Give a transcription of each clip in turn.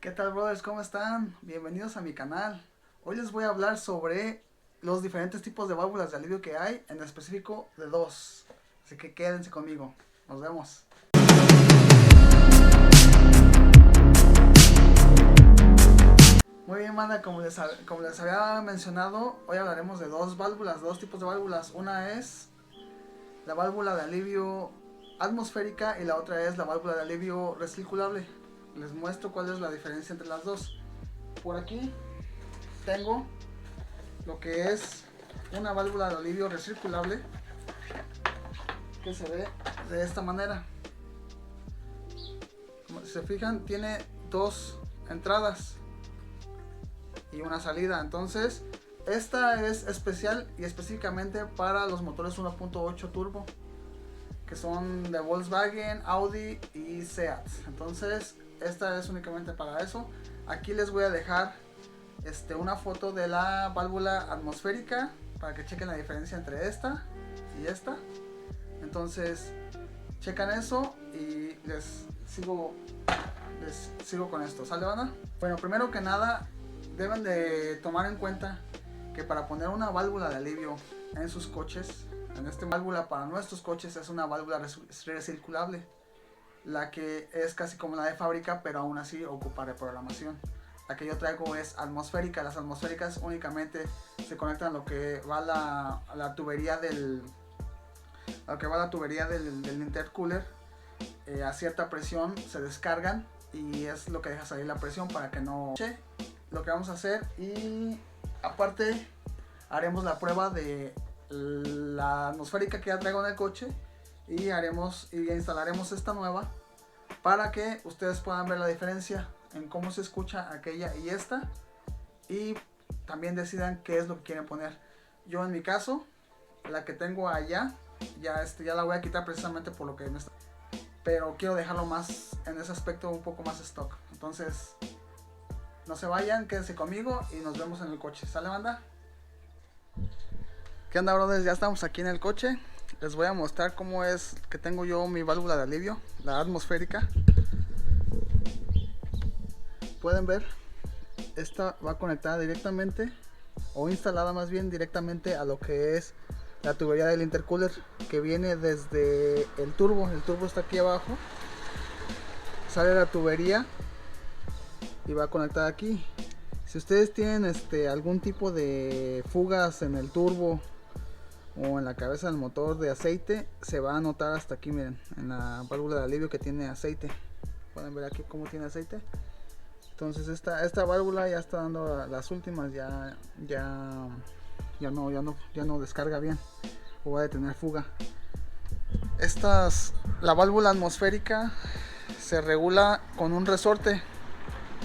¿Qué tal, brothers? ¿Cómo están? Bienvenidos a mi canal. Hoy les voy a hablar sobre los diferentes tipos de válvulas de alivio que hay, en específico de dos. Así que quédense conmigo. Nos vemos. Muy bien, banda, como les había mencionado, hoy hablaremos de dos tipos de válvulas. Una es la válvula de alivio atmosférica y la otra es la válvula de alivio recirculable. Les muestro cuál es la diferencia entre las dos. Por aquí tengo lo que es una válvula de alivio recirculable que se ve de esta manera. Como se fijan, tiene dos entradas y una salida. Entonces esta es especial y específicamente para los motores 1.8 turbo, que son de Volkswagen, Audi y Seat. Entonces esta es únicamente para eso. Aquí les voy a dejar una foto de la válvula atmosférica para que chequen la diferencia entre esta y esta. Entonces checan eso y les sigo con esto. ¿Sale, banda? Bueno, primero que nada deben de tomar en cuenta que para poner una válvula de alivio en sus coches, esta válvula para nuestros coches es una válvula recirculable, la que es casi como la de fábrica, pero aún así ocupa reprogramación. La que yo traigo es atmosférica. Las atmosféricas únicamente se conectan a lo que va la tubería del intercooler. A cierta presión se descargan y es lo que deja salir la presión para que no lo que vamos a hacer. Y aparte haremos la prueba de la atmosférica que ya traigo en el coche y instalaremos esta nueva para que ustedes puedan ver la diferencia en cómo se escucha aquella y esta, y también decidan qué es lo que quieren poner. Yo en mi caso, la que tengo allá ya la voy a quitar precisamente por lo que me está, pero quiero dejarlo más en ese aspecto, un poco más stock. Entonces no se vayan, quédense conmigo y nos vemos en el coche. ¿Sale, banda? ¿Qué onda, brothers? Ya estamos aquí en el coche. Les voy a mostrar cómo es que tengo yo mi válvula de alivio, la atmosférica. Pueden ver, esta va conectada directamente, o instalada más bien directamente, a lo que es la tubería del intercooler, que viene desde el turbo. El turbo está aquí abajo, sale la tubería y va conectada aquí. Si ustedes tienen algún tipo de fugas en el turbo o en la cabeza del motor de aceite, se va a notar hasta aquí, miren, en la válvula de alivio que tiene aceite. Pueden ver aquí cómo tiene aceite. Entonces esta válvula ya está dando las últimas, ya no descarga bien, o va a tener fuga. La válvula atmosférica se regula con un resorte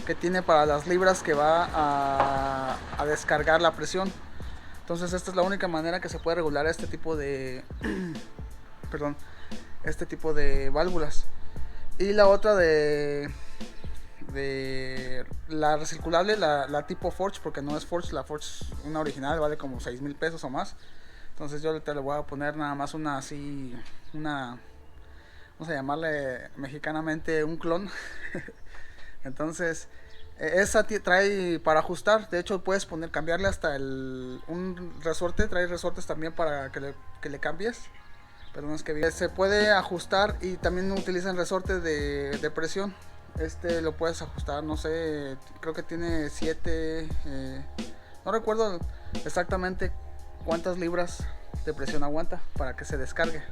que tiene para las libras que va a descargar la presión. Entonces esta es la única manera que se puede regular este tipo de válvulas. Y la otra de la recirculable, la tipo Forge, porque no es Forge, la Forge, una original, vale como 6,000 pesos o más. Entonces yo le voy a poner nada más vamos a llamarle mexicanamente un clon. Entonces esa trae para ajustar. De hecho puedes cambiarle hasta un resorte. Trae resortes también para que le cambies. Pero no es que se puede ajustar, y también utilizan resortes de presión. Lo puedes ajustar, no sé, creo que tiene 7, no recuerdo exactamente cuántas libras de presión aguanta para que se descargue.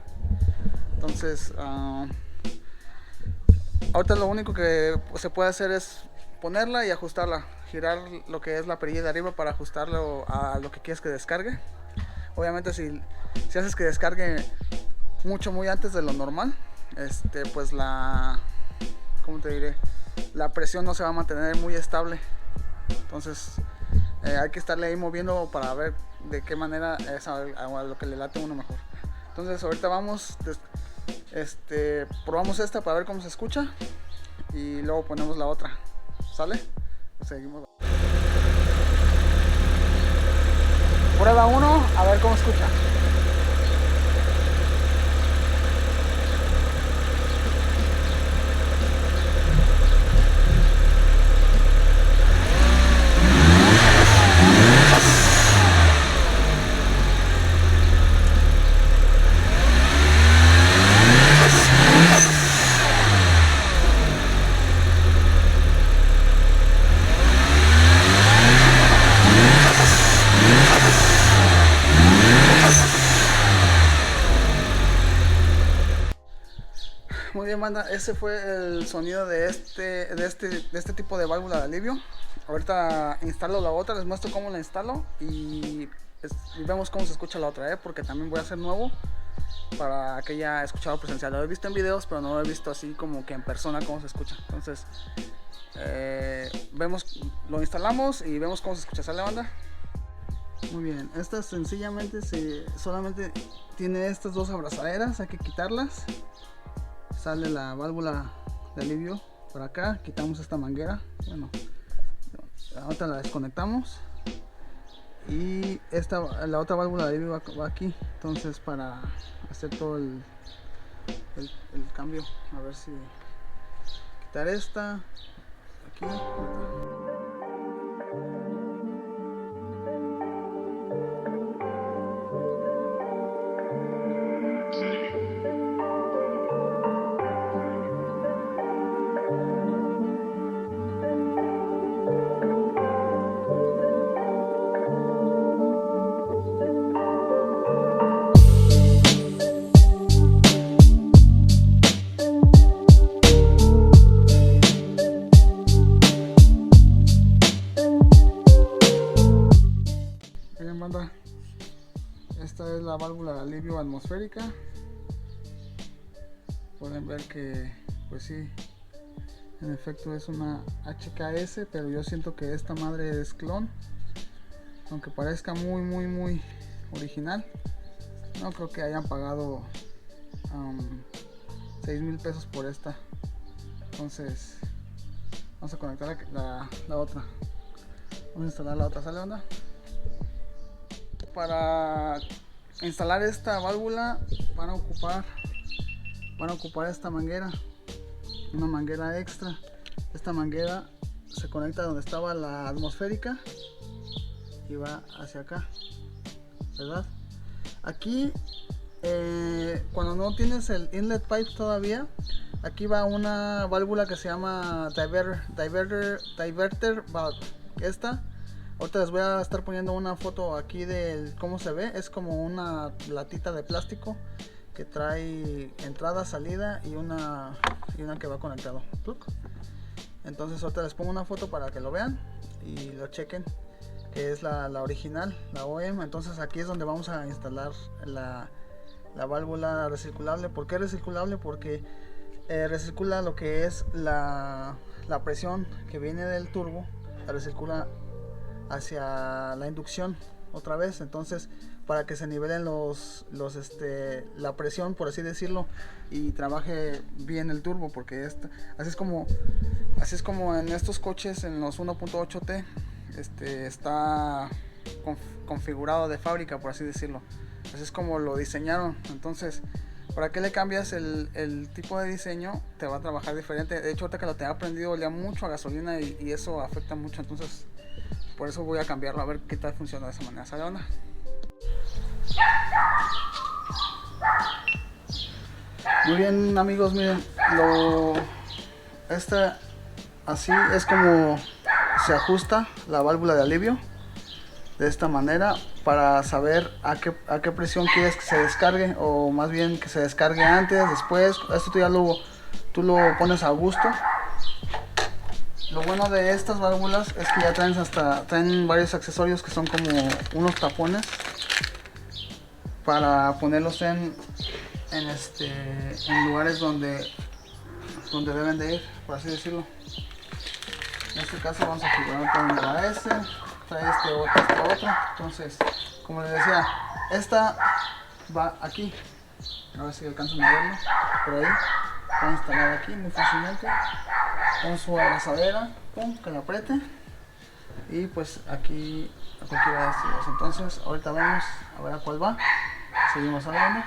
Entonces ahorita lo único que se puede hacer es ponerla y ajustarla, girar lo que es la perilla de arriba para ajustarlo a lo que quieres que descargue. Obviamente si haces que descargue muy antes de lo normal, pues ¿cómo te diré? La presión no se va a mantener muy estable. Entonces hay que estarle ahí moviendo para ver de qué manera es a lo que le late uno mejor. Entonces ahorita probamos esta para ver cómo se escucha y luego ponemos la otra. ¿Sale? Seguimos. Prueba 1, a ver cómo escucha. bien, banda, ese fue el sonido de este tipo de válvula de alivio. Ahorita instalo la otra, les muestro cómo la instalo y vemos cómo se escucha la otra, porque también voy a hacer nuevo para que haya escuchado presencial. Lo he visto en videos, pero no lo he visto así como que en persona cómo se escucha. Entonces, lo instalamos y vemos cómo se escucha. ¿Sale, banda? Muy bien, esta sencillamente solamente tiene estas dos abrazaderas, hay que quitarlas. Sale la válvula de alivio por acá, quitamos esta manguera. Bueno, ahorita la desconectamos y la otra válvula de alivio va aquí. Entonces, para hacer todo el cambio, a ver si quitar esta aquí. Esta es la válvula de alivio atmosférica. Pueden ver que, pues sí, en efecto es una HKS, pero yo siento que esta madre es clon, aunque parezca muy original. No creo que hayan pagado 6,000 pesos por esta. Entonces vamos a conectar la otra. Vamos a instalar la otra. ¿Sale, onda? Para instalar esta válvula van a ocupar esta manguera, una manguera extra. Esta manguera se conecta donde estaba la atmosférica y va hacia acá, ¿verdad? Aquí cuando no tienes el inlet pipe todavía, aquí va una válvula que se llama diverter valve. Ahorita les voy a estar poniendo una foto aquí de cómo se ve. Es como una latita de plástico que trae entrada, salida y una que va conectado. Entonces ahorita les pongo una foto para que lo vean y lo chequen, que es la original, la OEM. Entonces aquí es donde vamos a instalar la válvula recirculable. ¿Por qué recirculable? Porque recircula lo que es la presión que viene del turbo, la recircula hacia la inducción otra vez. Entonces, para que se nivelen la presión, por así decirlo, y trabaje bien el turbo, porque así es como en estos coches, en los 1.8T, está configurado de fábrica, por así decirlo. Así es como lo diseñaron. Entonces, para que le cambias el tipo de diseño, te va a trabajar diferente. De hecho, ahorita que lo tenga aprendido, olía mucho a gasolina y eso afecta mucho. Entonces, por eso voy a cambiarlo, a ver qué tal funciona de esa manera. ¿Sale, onda? Muy bien, amigos, miren, así es como se ajusta la válvula de alivio, de esta manera, para saber a qué presión quieres que se descargue, o más bien que se descargue antes, después. Esto tú lo pones a gusto. Lo bueno de estas válvulas es que ya traen varios accesorios que son como unos tapones para ponerlos en lugares donde deben de ir, por así decirlo. En este caso vamos a figurar con la S, trae este otro. Entonces, como les decía, esta va aquí. A ver si alcanzan a verlo por ahí. Va instalada aquí muy fácilmente con su abrazadera, que la apriete, y pues aquí a cualquiera de estos dos. Entonces ahorita vamos a ver a cuál va, seguimos hablando.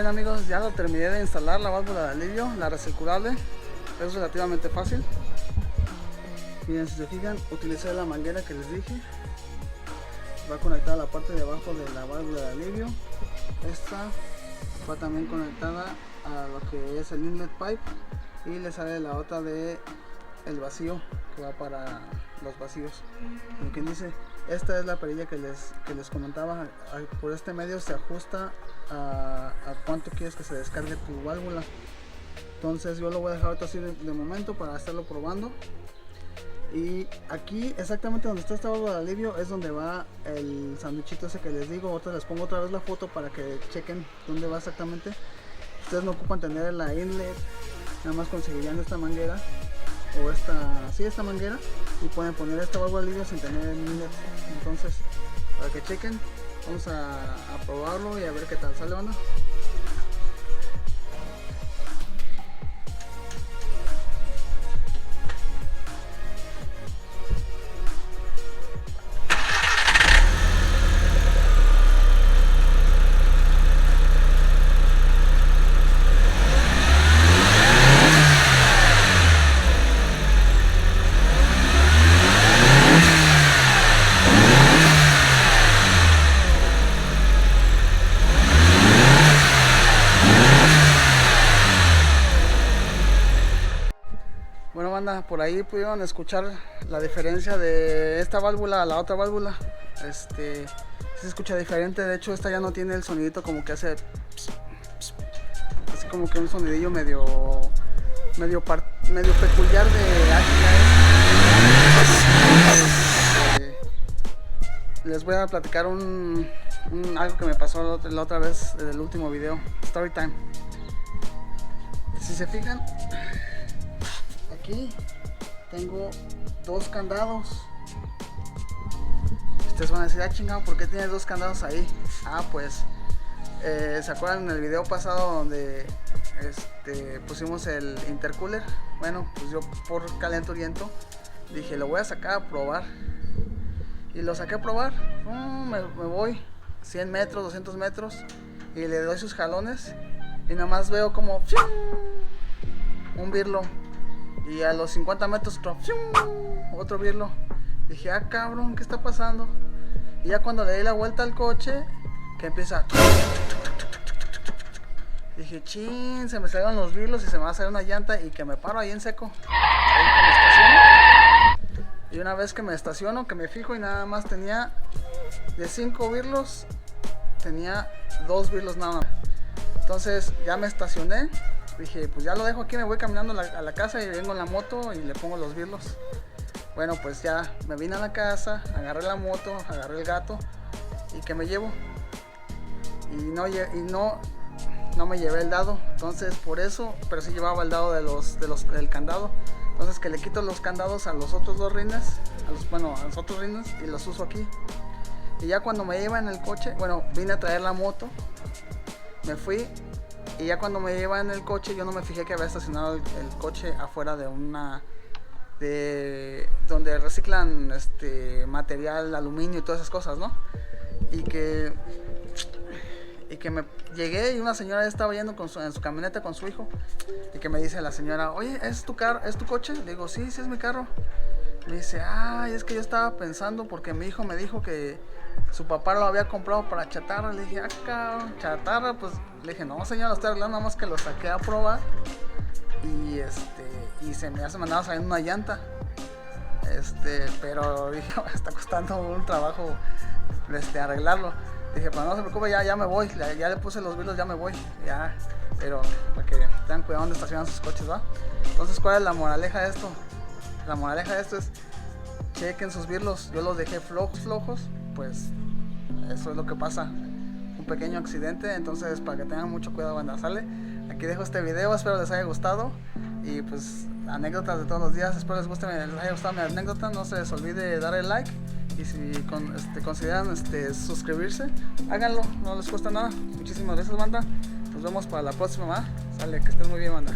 bien amigos, ya lo terminé de instalar, la válvula de alivio, la recirculable. Es relativamente fácil. Miren, si se fijan, utilicé la manguera que les dije. Va conectada a la parte de abajo de la válvula de alivio. Esta va también conectada a lo que es el inlet pipe. Y le sale la otra de el vacío, que va para los vacíos. Como quien dice, esta es la perilla que les comentaba. Por este medio se ajusta a cuánto quieres que se descargue tu válvula. Entonces yo lo voy a dejar así de momento para estarlo probando. Y aquí exactamente donde está esta válvula de alivio es donde va el sanduichito ese que les digo. Ahorita les pongo otra vez la foto para que chequen dónde va exactamente. Ustedes no ocupan tener la inlet, nada más conseguirían esta manguera o esta manguera y pueden poner esta válvula de alivio sin tener el inlet. Entonces, para que chequen, vamos a probarlo y a ver qué tal sale, banda. Bueno banda, por ahí pudieron escuchar la diferencia de esta válvula a la otra válvula. Sí se escucha diferente, de hecho esta ya no tiene el sonidito como que hace pss, pss, así como que un sonidillo medio peculiar de les voy a platicar algo que me pasó la otra vez en el último video, story time. Si se fijan, aquí tengo dos candados. Ustedes van a decir, chingado, ¿por qué tienes dos candados ahí? Pues, ¿se acuerdan en el video pasado donde pusimos el intercooler? Bueno, pues yo por calenturiento dije, lo voy a sacar a probar. Y lo saqué a probar. Me voy 100 metros, 200 metros y le doy sus jalones y nada más veo como un birlo. Y a los 50 metros otro birlo. Dije, cabrón, ¿qué está pasando? Y ya cuando le di la vuelta al coche, que empieza, dije, chin, se me salieron los birlos y se me va a salir una llanta. Y que me paro ahí en seco, ahí que me estaciono. Y una vez que me estaciono, que me fijo y nada más tenía de 5 birlos, tenía 2 birlos nada más. Entonces ya me estacioné. Dije, pues ya lo dejo aquí, me voy caminando a la casa y vengo en la moto y le pongo los birlos. Bueno, pues ya me vine a la casa, agarré la moto, agarré el gato y que me llevo. Y no me llevé el dado, entonces por eso, pero sí llevaba el dado del candado. Entonces que le quito los candados a los otros dos rines, a los otros rines y los uso aquí. Y ya cuando me iba en el coche, bueno, vine a traer la moto, me fui. Y ya cuando me iba en el coche, yo no me fijé que había estacionado el coche afuera de donde reciclan material, aluminio y todas esas cosas, ¿no? Y que me llegué y una señora estaba yendo en su camioneta con su hijo. Y que me dice la señora, oye, ¿es tu coche? Le digo, sí, sí es mi carro. Me dice, es que yo estaba pensando porque mi hijo me dijo que su papá lo había comprado para chatarra. Le dije, cabrón, chatarra, pues le dije, no señora, lo estoy arreglando, nada más que lo saqué a probar. Y se me andaba saliendo una llanta. Pero dije, me está costando un trabajo arreglarlo. Dije, pero no se preocupe, ya me voy, ya le puse los birlos, ya me voy. Ya, pero para que tengan cuidado donde estacionan sus coches, ¿va? Entonces, ¿cuál es la moraleja de esto? La moraleja de esto es, chequen sus birlos. Yo los dejé flojos, pues eso es lo que pasa, un pequeño accidente. Entonces para que tengan mucho cuidado, banda, ¿sale? Aquí dejo este video, espero les haya gustado. Y pues anécdotas de todos los días, espero les haya gustado mi anécdota. No se les olvide darle like. Y si consideran suscribirse, háganlo, no les cuesta nada. Muchísimas gracias, banda. Nos vemos para la próxima, ¿va? Sale, que estén muy bien, banda.